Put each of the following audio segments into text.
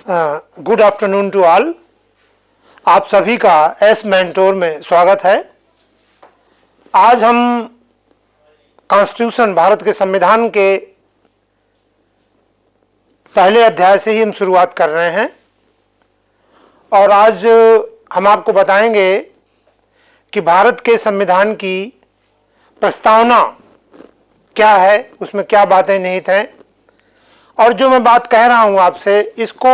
Good afternoon to all. आप सभी का एस मेंटोर में स्वागत है। आज हम कॉन्स्टिट्यूशन, भारत के संविधान के पहले अध्याय से ही हम शुरुआत कर रहे हैं और आज हम आपको बताएंगे कि भारत के संविधान की प्रस्तावना क्या है, उसमें क्या बातें निहित हैं। और जो मैं बात कह रहा हूं आपसे, इसको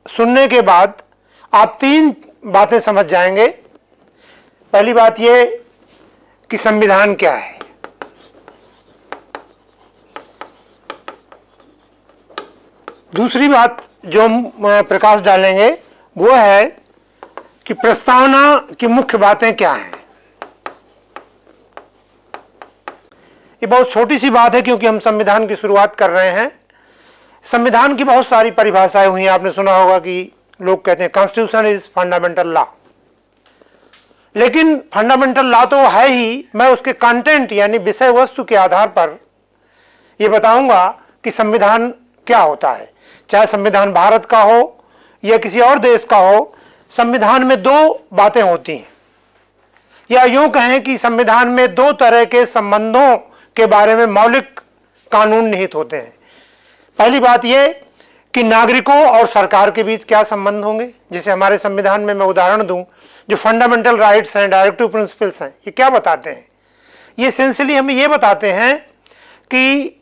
सुनने के बाद आप तीन बातें समझ जाएंगे। पहली बात ये कि संविधान क्या है, दूसरी बात जो हम प्रकाश डालेंगे वो है कि प्रस्तावना की मुख्य बातें क्या हैं। ये बहुत छोटी सी बात है क्योंकि हम संविधान की शुरुआत कर रहे हैं। संविधान की बहुत सारी परिभाषाएं हुई हैं। आपने सुना होगा कि लोग कहते हैं कॉन्स्टिट्यूशन इज फंडामेंटल लॉ, लेकिन फंडामेंटल लॉ तो है ही। मैं उसके कंटेंट यानी विषय वस्तु के आधार पर यह बताऊंगा कि संविधान क्या होता है। चाहे संविधान भारत का हो या किसी और देश का हो, संविधान में दो बातें होती हैं, या यूं कहें कि संविधान में दो तरह के संबंधों के बारे में मौलिक कानून निहित होते हैं। पहली बात यह कि नागरिकों और सरकार के बीच क्या संबंध होंगे, जिसे हमारे संविधान में मैं उदाहरण दूं, जो फंडामेंटल राइट्स हैं, डायरेक्टिव प्रिंसिपल्स हैं, ये क्या बताते हैं। ये एसेंशियली हमें ये बताते हैं कि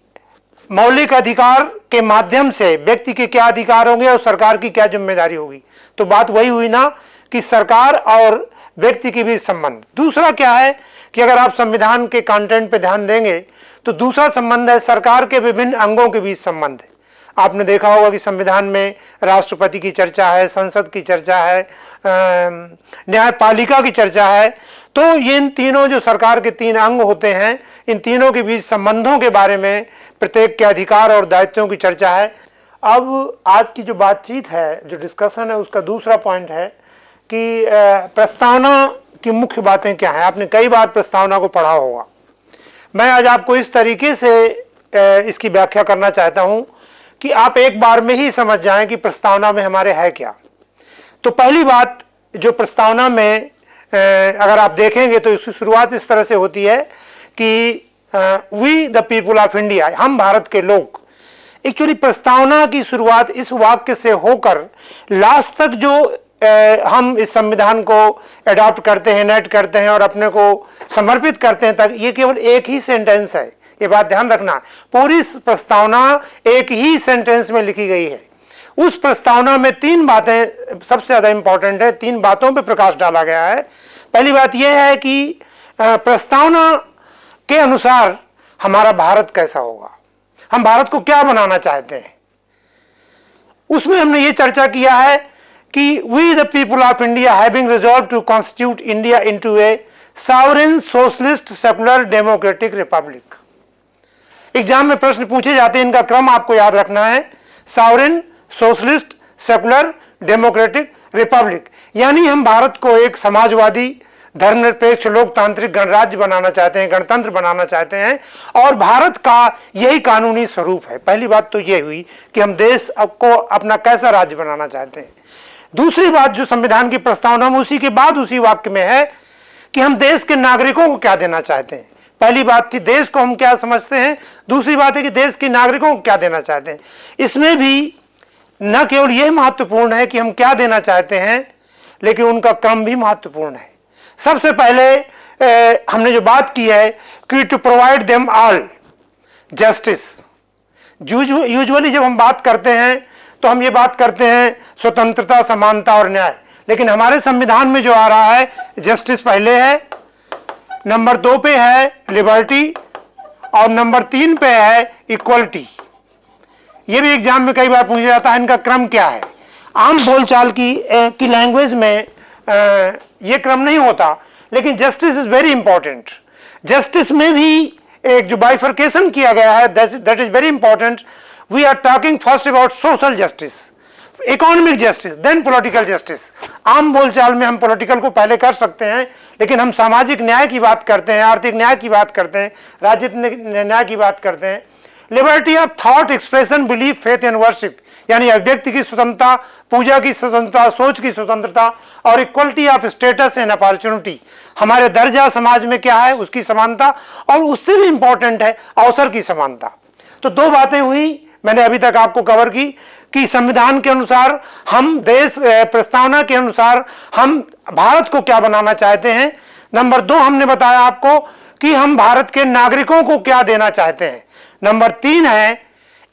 मौलिक अधिकार के माध्यम से व्यक्ति के क्या अधिकार होंगे और सरकार की क्या जिम्मेदारी होगी। तो बात वही हुई ना कि सरकार और व्यक्ति के बीच संबंध। दूसरा क्या है कि अगर आप संविधान के कंटेंट पे ध्यान देंगे तो दूसरा संबंध है सरकार के विभिन्न अंगों के बीच संबंध है। आपने देखा होगा कि संविधान में राष्ट्रपति की चर्चा है, संसद की चर्चा है, न्यायपालिका की चर्चा है। तो ये इन तीनों जो सरकार के तीन अंग होते हैं, इन तीनों के बीच संबंधों के बारे में, प्रत्येक के अधिकार और दायित्वों की चर्चा है। अब आज की जो बातचीत है, जो डिस्कशन है, उसका दूसरा पॉइंट है कि प्रस्तावना की मुख्य बातें क्या हैं। आपने कई बार प्रस्तावना को पढ़ा होगा। मैं आज आपको इस तरीके से इसकी व्याख्या करना चाहता हूं कि आप एक बार में ही समझ जाएं कि प्रस्तावना में हमारे है क्या। तो पहली बात जो प्रस्तावना में अगर आप देखेंगे तो इसकी शुरुआत इस तरह से होती है कि we the people of India, हम भारत के लोग। एक्चुअली प्रस्तावना की शुरुआत इस वाक्य से होकर लास्ट तक जो हम इस संविधान को अडॉप्ट करते हैं, इनेक्ट करते हैं और अपने को समर्पित करते हैं, तक ये केवल एक ही सेंटेंस है। ये बात ध्यान रखना, पूरी प्रस्तावना एक ही सेंटेंस में लिखी गई है। उस प्रस्तावना में तीन बातें सबसे ज्यादा इंपॉर्टेंट है, तीन बातों पे प्रकाश डाला गया है। पहली बात यह है कि प्रस्तावना के अनुसार हमारा भारत कैसा होगा, हम भारत को क्या बनाना चाहते हैं। उसमें हमने ये चर्चा किया है कि we the people of India having resolved to constitute India into a sovereign socialist secular democratic republic। Exam में प्रश्न पूछे जाते हैं, इनका क्रम आपको याद रखना है। Sovereign, socialist, secular, democratic, Republic. यानी हम भारत को एक समाजवादी, धर्मनिरपेक्ष, लोकतांत्रिक गणराज्य बनाना चाहते हैं, गणतंत्र बनाना चाहते हैं, और भारत का यही कानूनी स्वरूप है। पहली बात तो यह हुई कि हम देश को अपना कैसा राज्य बनाना चाहते हैं। दूसरी बात जो संविधान की प्रस्तावना में उसी के बाद उसी वाक्य में है कि हम देश के नागरिकों को क्या देना चाहते हैं। पहली बात थी देश को हम क्या समझते हैं, दूसरी बात है कि देश के नागरिकों को क्या देना चाहते हैं। इसमें भी न केवल यह महत्वपूर्ण है कि हम क्या देना चाहते हैं, लेकिन उनका क्रम भी महत्वपूर्ण है। सबसे पहले हमने जो बात की है कि to provide them all justice. Usually जब हम बात करते हैं तो हम ये बात करते हैं स्वतंत्रता, समानता और न्याय, लेकिन हमारे संविधान में जो आ रहा है जस्टिस पहले है, नंबर 2 पे है लिबर्टी और नंबर 3 पे है इक्वलिटी। ये भी एग्जाम में कई बार पूछा जाता है, इनका क्रम क्या है। आम बोलचाल की लैंग्वेज में ये क्रम नहीं होता, लेकिन justice is very important. Justice में भी एक जो बाइफर्केशन किया गया है, that is very important. We are talking first about social justice, economic justice, then political justice. आम बोलचाल में हम पॉलिटिकल को पहले कर सकते हैं, लेकिन हम सामाजिक न्याय की बात करते हैं, आर्थिक न्याय की बात करते हैं, राजनीतिक न्याय की बात करते हैं। Liberty of thought, expression, belief, faith and worship, यानी अभिव्यक्ति की स्वतंत्रता, पूजा की स्वतंत्रता, सोच की स्वतंत्रता और equality of status and opportunity, हमारे दर्जा समाज में क्या है उसकी समानता, और उससे भी इंपॉर्टेंट है अवसर की समानता। तो दो बातें हुई मैंने अभी तक आपको कवर की कि संविधान के अनुसार हम देश, प्रस्तावना के अनुसार हम भारत को क्या बनाना चाहते हैं। नंबर 2 हमने बताया आपको कि हम भारत के नागरिकों को क्या देना चाहते हैं। नंबर 3 है,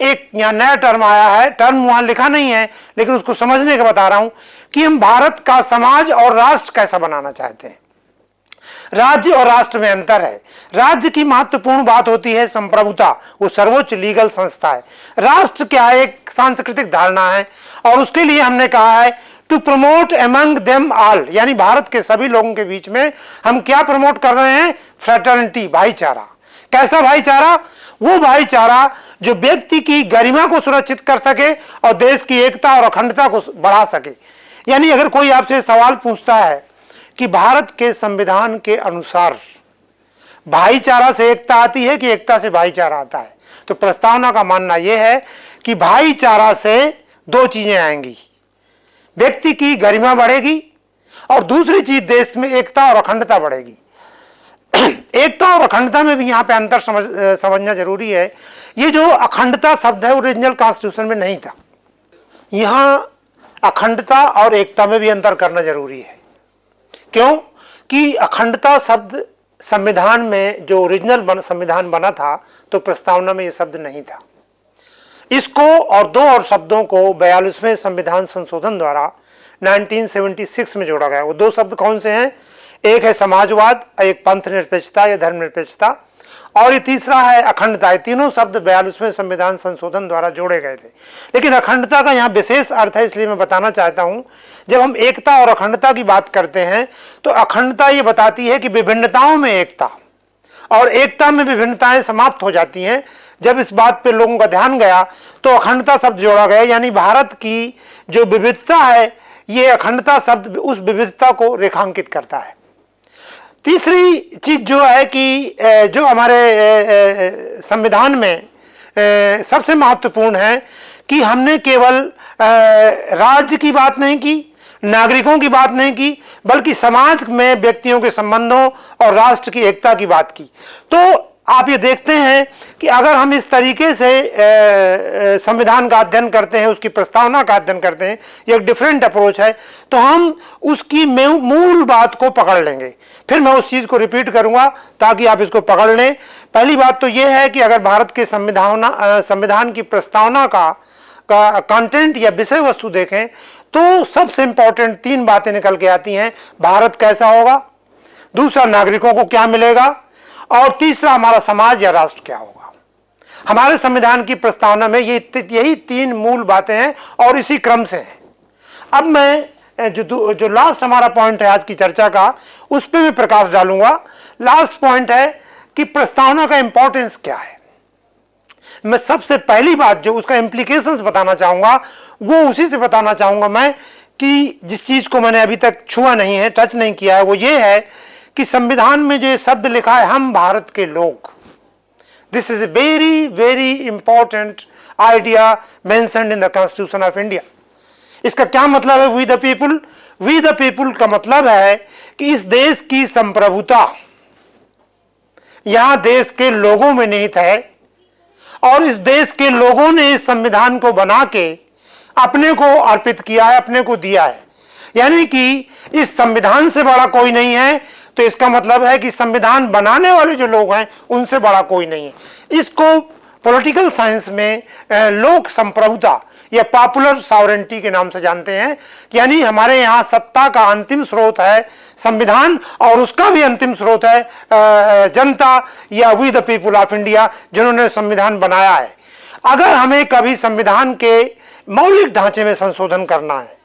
एक यहाँ नया टर्म आया है, टर्म वहां लिखा नहीं है लेकिन उसको समझने का बता रहा हूं कि हम भारत का समाज और राष्ट्र कैसा बनाना चाहते हैं। राज्य और राष्ट्र में अंतर है। राज्य की महत्वपूर्ण बात होती है संप्रभुता, वो सर्वोच्च लीगल संस्था है। राष्ट्र क्या है, एक सांस्कृतिक धारणा है, और उसके लिए हमने कहा है to promote among them all, यानी भारत के सभी लोगों के बीच में हम क्या प्रमोट कर रहे हैं, फ्रेटर्निटी, भाईचारा। कैसा भाईचारा, वो भाईचारा जो व्यक्ति की गरिमा को सुरक्षित कर सके और देश की एकता और अखंडता को बढ़ा सके। यानी अगर कोई आपसे सवाल पूछता है कि भारत के संविधान के अनुसार भाईचारा से एकता आती है कि एकता से भाईचारा आता है, तो प्रस्तावना का मानना यह है कि भाईचारा से दो चीजें आएंगी, व्यक्ति की गरिमा बढ़ेगी और दूसरी चीज देश में एकता और अखंडता बढ़ेगी। एकता और अखंडता में भी यहां पे अंतर समझना जरूरी है। ये जो अखंडता शब्द है ओरिजिनल कॉन्स्टिट्यूशन में नहीं था, यहां अखंडता और एकता में भी अंतर करना जरूरी है। क्यों कि अखंडता शब्द संविधान में जो ओरिजिनल संविधान बना था तो प्रस्तावना में यह शब्द नहीं था। इसको और दो और शब्दों को 42वें संविधान संशोधन द्वारा 1976 में जोड़ा गया। वो दो शब्द कौन से हैं, एक है समाजवाद, एक पंथ निरपेक्षता या धर्मनिरपेक्षता, और ये तीसरा है अखंडता। ये तीनों शब्द 42वें संविधान संशोधन द्वारा जोड़े गए थे। लेकिन अखंडता का यहाँ विशेष अर्थ है, इसलिए मैं बताना चाहता हूँ, जब हम एकता और अखंडता की बात करते हैं तो अखंडता ये बताती है कि विभिन्नताओं में एकता, और एकता में विभिन्नताएं समाप्त हो जाती हैं। जब इस बात पे लोगों का ध्यान गया तो अखंडता शब्द जोड़ा गया, यानी भारत की जो विविधता है ये अखंडता शब्द उस विविधता को रेखांकित करता है। तीसरी चीज जो है कि जो हमारे संविधान में सबसे महत्वपूर्ण है कि हमने केवल राज्य की बात नहीं की, नागरिकों की बात नहीं की, बल्कि समाज में व्यक्तियों के संबंधों और राष्ट्र की एकता की बात की। तो आप ये देखते हैं कि अगर हम इस तरीके से संविधान का अध्ययन करते हैं, उसकी प्रस्तावना का अध्ययन करते हैं, ये एक डिफरेंट अप्रोच है, तो हम उसकी मूल बात को पकड़ लेंगे। फिर मैं उस चीज़ को रिपीट करूंगा ताकि आप इसको पकड़ लें। पहली बात तो ये है कि अगर भारत के संविधान की प्रस्तावना का कंटेंट या विषय वस्तु देखें तो सबसे इंपॉर्टेंट 3 बातें निकल के आती हैं। भारत कैसा होगा, दूसरा नागरिकों को क्या मिलेगा, और तीसरा हमारा समाज या राष्ट्र क्या होगा। हमारे संविधान की प्रस्तावना में यही 3 मूल बातें हैं और इसी क्रम से हैं। अब मैं जो लास्ट हमारा पॉइंट है आज की चर्चा का, उस पर मैं प्रकाश डालूंगा। लास्ट पॉइंट है कि प्रस्तावना का इंपॉर्टेंस क्या है। मैं सबसे पहली बात जो उसका इम्प्लीकेशंस बताना चाहूंगा वो उसी से बताना चाहूंगा मैं, कि जिस चीज को मैंने अभी तक छुआ नहीं है, टच नहीं किया है, वो ये है कि संविधान में जो शब्द लिखा है हम भारत के लोग, this is a very very important idea mentioned in the constitution of India. इसका क्या मतलब है we the people? We the people का मतलब है कि इस देश की संप्रभुता यहां देश के लोगों में निहित है, और इस देश के लोगों ने इस संविधान को बना के अपने को अर्पित किया है, अपने को दिया है। यानी कि इस संविधान से बड़ा कोई नहीं है, तो इसका मतलब है कि संविधान बनाने वाले जो लोग हैं उनसे बड़ा कोई नहीं है। इसको पॉलिटिकल साइंस में लोक संप्रभुता या पॉपुलर सॉवरेंटी के नाम से जानते हैं। यानी हमारे यहाँ सत्ता का अंतिम स्रोत है संविधान, और उसका भी अंतिम स्रोत है जनता या we the people of India, जिन्होंने संविधान बनाया है। अगर हमें कभी संविधान के मौलिक ढांचे में संशोधन करना है,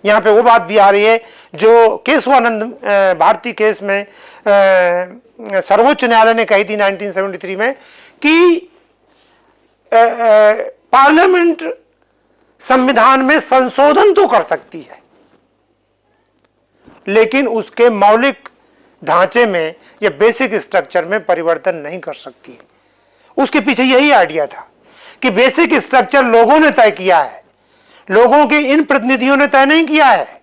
यहाँ पे वो बात भी आ रही है जो केशवानंद भारती केस में सर्वोच्च न्यायालय ने कही थी 1973 में कि पार्लियामेंट संविधान में संशोधन तो कर सकती है लेकिन उसके मौलिक ढांचे में या बेसिक स्ट्रक्चर में परिवर्तन नहीं कर सकती। उसके पीछे यही आइडिया था कि बेसिक स्ट्रक्चर लोगों ने तय किया है, लोगों के इन प्रतिनिधियों ने तय नहीं किया है।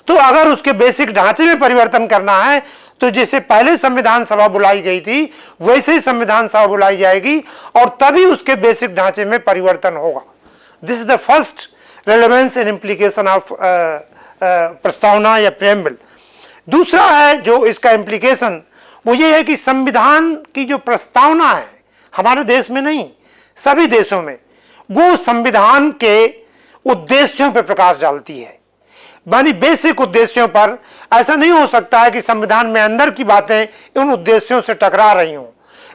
तो अगर उसके बेसिक ढांचे में परिवर्तन करना है तो जैसे पहले संविधान सभा बुलाई गई थी वैसे ही संविधान सभा बुलाई जाएगी और तभी उसके बेसिक ढांचे में परिवर्तन होगा। This is the first relevance and implication of प्रस्तावना या प्रेम्बल। दूसरा है जो इसका इम्प्लीकेशन वो ये है कि संविधान की जो प्रस्तावना है हमारे देश में नहीं सभी देशों में, वो संविधान के उद्देश्यों पर प्रकाश डालती है, मानी बेसिक उद्देश्यों पर। ऐसा नहीं हो सकता है कि संविधान में अंदर की बातें उन उद्देश्यों से टकरा रही हों।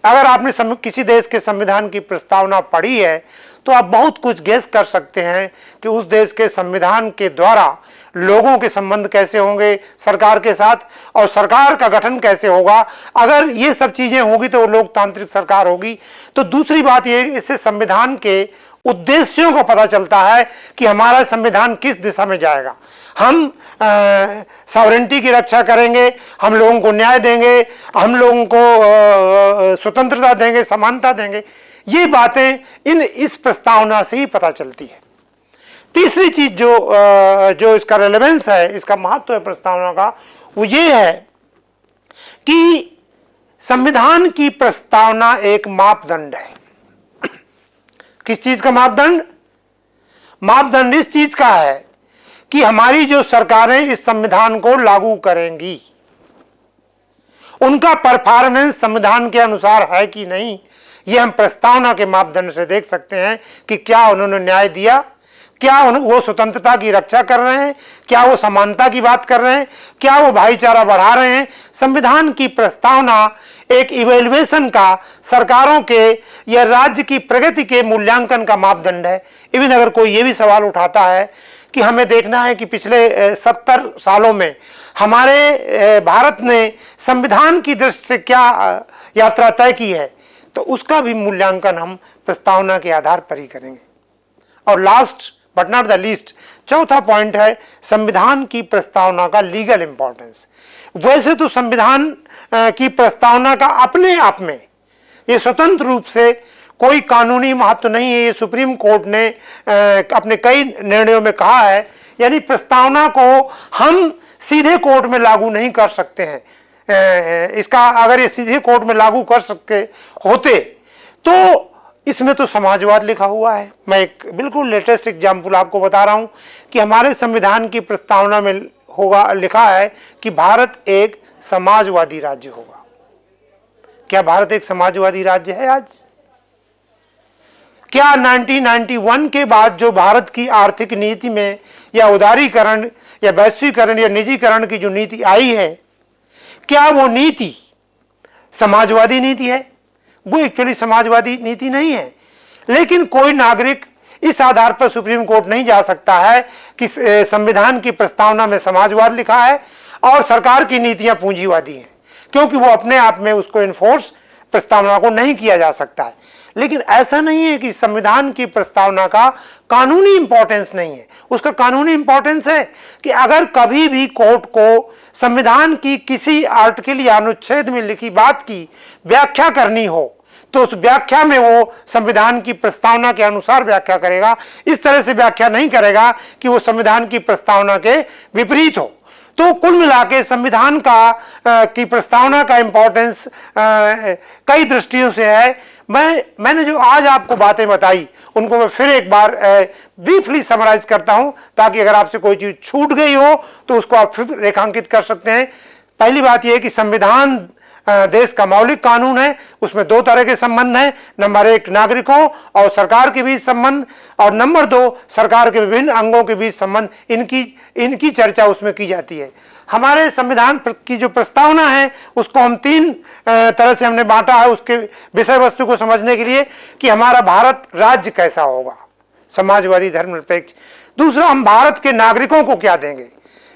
अगर आपने किसी देश के संविधान की प्रस्तावना पढ़ी है तो आप बहुत कुछ गेस कर सकते हैं कि उस देश के संविधान के द्वारा लोगों के संबंध कैसे होंगे सरकार के साथ और सरकार का गठन कैसे होगा। अगर ये सब चीजें होगी तो वो लोकतांत्रिक सरकार होगी। तो दूसरी बात ये, इससे संविधान के उद्देश्यों को पता चलता है कि हमारा संविधान किस दिशा में जाएगा। हम सॉवरेंटी की रक्षा करेंगे, हम लोगों को न्याय देंगे, हम लोगों को स्वतंत्रता देंगे, समानता देंगे। ये बातें इस प्रस्तावना से ही पता चलती है। तीसरी चीज जो इसका रेलेवेंस है, इसका महत्व है प्रस्तावना का, वो ये है कि संविधान की प्रस्तावना एक मापदंड है। किस चीज का मापदंड? मापदंड इस चीज का है कि हमारी जो सरकारें इस संविधान को लागू करेंगी उनका परफॉर्मेंस संविधान के अनुसार है कि नहीं, ये हम प्रस्तावना के मापदंड से देख सकते हैं कि क्या उन्होंने न्याय दिया, क्या वो स्वतंत्रता की रक्षा कर रहे हैं, क्या वो समानता की बात कर रहे हैं, क्या वो भाईचारा बढ़ा रहे हैं। संविधान की प्रस्तावना एक इवेल्युएशन का, सरकारों के या राज्य की प्रगति के मूल्यांकन का मापदंड है। इवन अगर कोई ये भी सवाल उठाता है कि हमें देखना है कि पिछले 70 सालों में हमारे भारत ने संविधान की दृष्टि से क्या यात्रा तय की है, तो उसका भी मूल्यांकन हम प्रस्तावना के आधार पर ही करेंगे। और last but not the least, चौथा पॉइंट है संविधान की प्रस्तावना का लीगल इंपॉर्टेंस। वैसे तो संविधान की प्रस्तावना का अपने आप में ये स्वतंत्र रूप से कोई कानूनी महत्व नहीं है। ये सुप्रीम कोर्ट ने अपने कई निर्णयों में कहा है, यानी प्रस्तावना को हम सीधे कोर्ट में लागू नहीं कर सकते हैं। इसका अगर ये सीधे कोर्ट में लागू कर सकते होते तो इसमें तो समाजवाद लिखा हुआ है। मैं एक बिल्कुल लेटेस्ट एग्जाम्पल आपको बता रहा हूं कि हमारे संविधान की प्रस्तावना में होगा लिखा है कि भारत एक समाजवादी राज्य होगा। क्या भारत एक समाजवादी राज्य है आज? क्या 1991 के बाद जो भारत की आर्थिक नीति में या उदारीकरण या वैश्वीकरण या निजीकरण की जो नीति आई है, क्या वो नीति समाजवादी नीति है? वो एक्चुअली समाजवादी नीति नहीं है। लेकिन कोई नागरिक इस आधार पर सुप्रीम कोर्ट नहीं जा सकता है कि संविधान की प्रस्तावना में समाजवाद लिखा है और सरकार की नीतियां पूंजीवादी हैं, क्योंकि वो अपने आप में उसको इन्फोर्स प्रस्तावना को नहीं किया जा सकता है। लेकिन ऐसा नहीं है कि संविधान की प्रस्तावना का कानूनी इंपॉर्टेंस नहीं है। उसका कानूनी इंपॉर्टेंस है कि अगर कभी भी कोर्ट को संविधान की किसी आर्टिकल या अनुच्छेद में लिखी बात की व्याख्या करनी हो तो उस व्याख्या में वो संविधान की प्रस्तावना के अनुसार व्याख्या करेगा। इस तरह से व्याख्या नहीं करेगा कि वो संविधान की प्रस्तावना के विपरीत हो। तो कुल मिलाके संविधान की प्रस्तावना का इंपॉर्टेंस कई दृष्टियों से है। मैंने जो आज आपको बातें बताई उनको मैं फिर एक बार ब्रीफली समराइज करता हूं, ताकि अगर आपसे कोई चीज छूट गई हो तो उसको आप फिर रेखांकित कर सकते हैं। पहली बात यह है कि संविधान देश का मौलिक कानून है, उसमें दो तरह के संबंध हैं। नंबर 1 नागरिकों और सरकार के बीच संबंध, और नंबर 2 सरकार के विभिन्न अंगों के बीच संबंध। इनकी चर्चा उसमें की जाती है। हमारे संविधान की जो प्रस्तावना है उसको हम 3 तरह से हमने बांटा है उसके विषय वस्तु को समझने के लिए कि हमारा भारत राज्य कैसा होगा, समाजवादी धर्मनिरपेक्ष। दूसरा, हम भारत के नागरिकों को क्या देंगे,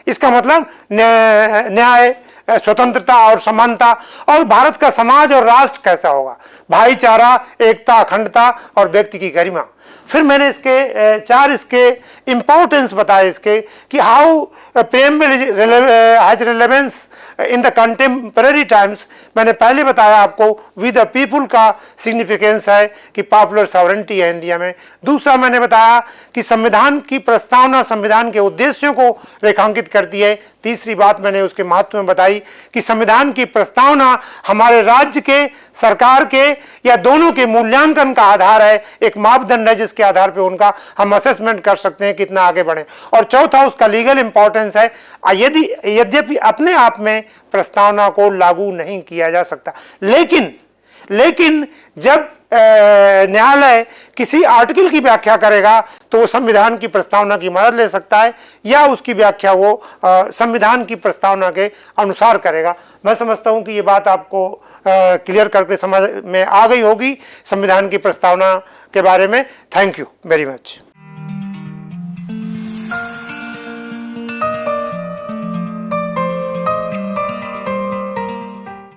इसका मतलब न्याय, स्वतंत्रता और समानता। और भारत का समाज और राष्ट्र कैसा होगा, भाईचारा, एकता, अखंडता और व्यक्ति की गरिमा। फिर मैंने इसके 4 इसके इंपॉर्टेंस बताए इसके कि how preamble has relevance in the contemporary times, मैंने पहले बताया आपको with the people का significance है कि popular sovereignty है इंडिया में। दूसरा मैंने बताया कि संविधान की प्रस्तावना संविधान के उद्देश्यों को रेखांकित करती है। तीसरी बात मैंने उसके महत्व में बताई कि संविधान की प्रस्तावना हमारे राज्य के, सरकार के या दोनों के मूल्यांकन का आधार है, एक मापदंड है जिसके आधार पर उनका हम असेसमेंट कर सकते हैं कितना आगे बढ़े। और चौथा उसका लीगल इंपॉर्टेंस है। यद्यपि अपने आप में प्रस्तावना को लागू नहीं किया जा सकता, लेकिन जब न्यायालय किसी आर्टिकल की व्याख्या करेगा तो वो संविधान की प्रस्तावना की मदद ले सकता है या उसकी व्याख्या वो संविधान की प्रस्तावना के अनुसार करेगा। मैं समझता हूं कि ये बात आपको क्लियर करके समझ में आ गई होगी संविधान की प्रस्तावना के बारे में। Thank you very much.